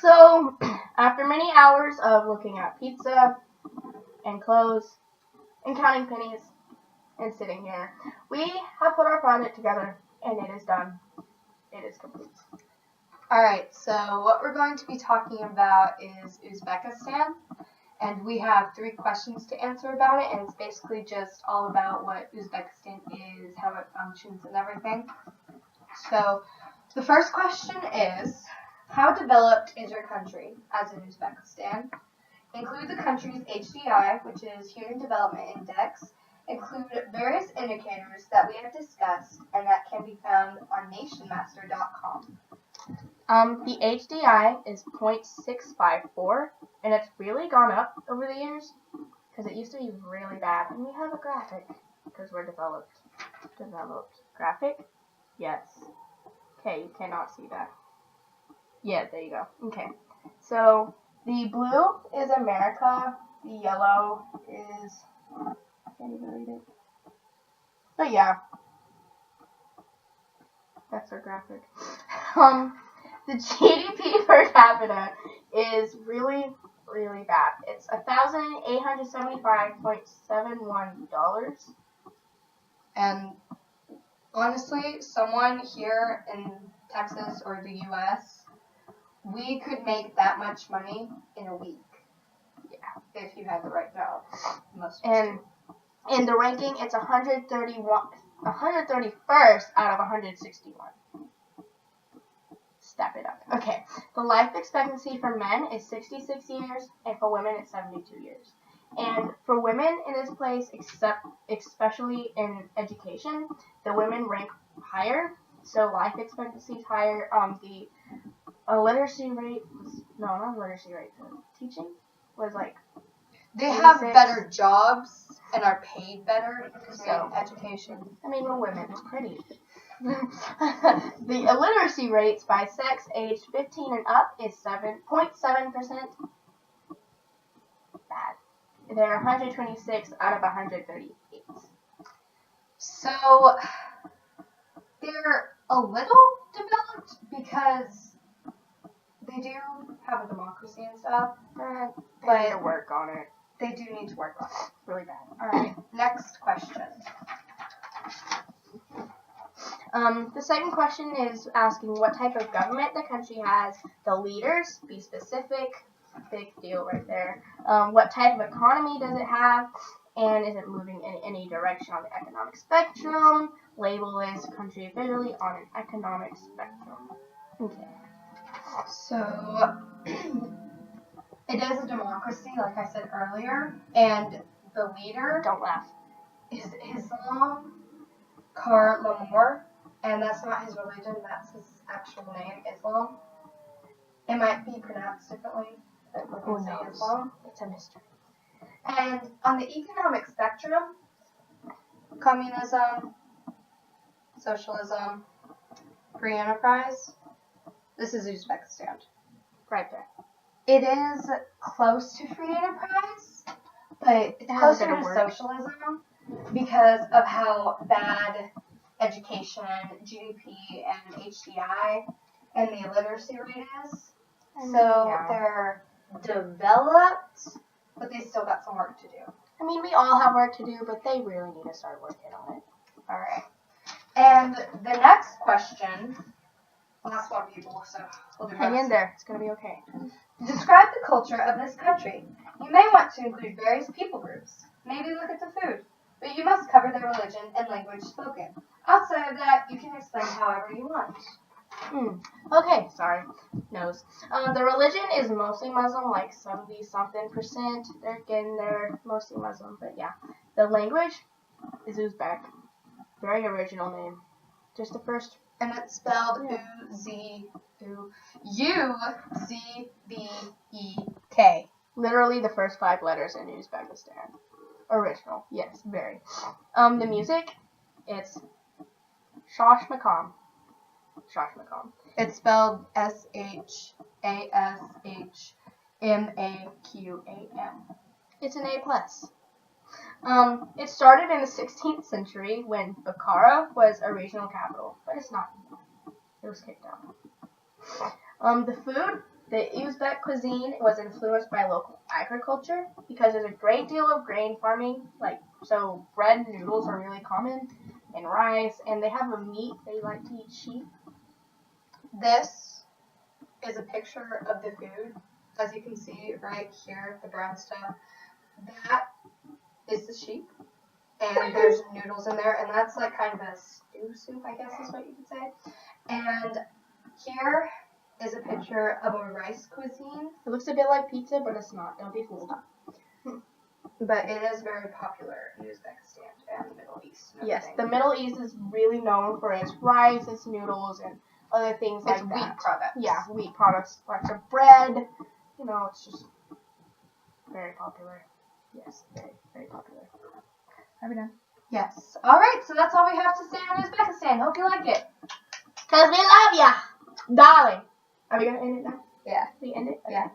So, after many hours of looking at pizza and clothes and counting pennies and sitting here, we have put our project together and it is done. It is complete. Alright, so what we're going to be talking about is Uzbekistan, and we have 3 questions to answer about it, and it's basically just all about what Uzbekistan is, how it functions, and everything. So, the first question is, how developed is your country, as in Uzbekistan? Include the country's HDI, which is Human Development Index. Include various indicators that we have discussed and that can be found on nationmaster.com. The HDI is 0.654, and it's really gone up over the years because it used to be really bad. And we have a graphic because we're developed. Graphic? Yes. Okay, you cannot see that. Yeah, there you go. Okay. So the blue is America. The yellow is... I can't even read it. But yeah. That's our graphic. The GDP per capita is really, really bad. It's $1,875.71. And honestly, someone here in Texas or the US, we could make that much money in a week. Yeah. If you had the right job. Most of us And in the ranking, it's 131st out of 161. Step it up. Okay. The life expectancy for men is 66 years, and for women, it's 72 years. And for women in this place, especially in education, the women rank higher, so life expectancy is higher. The literacy rate was, no, not literacy rate, the teaching was like They have 86. better jobs and are paid better So, in education. I mean, we're women. It's pretty. The illiteracy rates by sex aged 15 and up is 7.7%. Bad. They're 126 out of 138. So, they're a little developed because they do have a democracy and stuff. They need to work on it. They do need to work on it. Really bad. Alright, next question. The second question is asking what type of government the country has, the leaders, be specific, big deal right there. What type of economy does it have, and is it moving in any direction on the economic spectrum? Label this country visually on an economic spectrum. Okay. So, it is a democracy, like I said earlier, and the leader Don't laugh. is Islam Lamor, and that's not his religion, that's his actual name, Islam. It might be pronounced differently, but we can say Islam. It's a mystery. And on the economic spectrum, communism, socialism, free enterprise, this is Uzbekistan. Right there. It is close to free enterprise, but it's closer to socialism because of how bad education, GDP, and HDI and the illiteracy rate is. So they're developed, but they still got some work to do. I mean, we all have work to do, but they really need to start working on it. Alright. And the next question, last one, people, so we'll do Hang this. in there. It's going to be okay. Describe the culture of this country. You may want to include various people groups. Maybe look at the food. But you must cover their religion and language spoken. Outside of that, you can explain however you want. Okay, sorry. Nose. The religion is mostly Muslim, like 70-something%. They're getting there, mostly Muslim, but yeah. The language is Uzbek. Very original name. Just the first. And it's spelled U-Z-B-E-K. Literally the first 5 letters in Uzbekistan. Original. Yes, very. The music, it's Shash Makam. It's spelled S-H-A-S-H-M-A-Q-A-M. It's an A+. It started in the 16th century when Bukhara was a regional capital, but it's not. It was kicked out. The food The Uzbek cuisine was influenced by local agriculture because there's a great deal of grain farming. So bread and noodles are really common, and rice, and they have a meat. They like to eat sheep. This is a picture of the food. As you can see right here, the brown stuff. That is the sheep. And there's noodles in there, and that's like kind of a stew soup, I guess is what you could say. And here is a picture of a rice cuisine. It looks a bit like pizza, but it's not. Don't be fooled. But it is very popular in Uzbekistan and the Middle East. Yes, the Middle East is really known for its rice, its noodles, and other things like it's that. wheat products. Yeah, wheat products, lots of bread. It's just very popular. Yes, very, very popular. Are we done? Yes. All right, so that's all we have to say on Uzbekistan. Hope you like it. Because we love ya, darling. Are we going to end it now? Yeah. We end it? Yeah.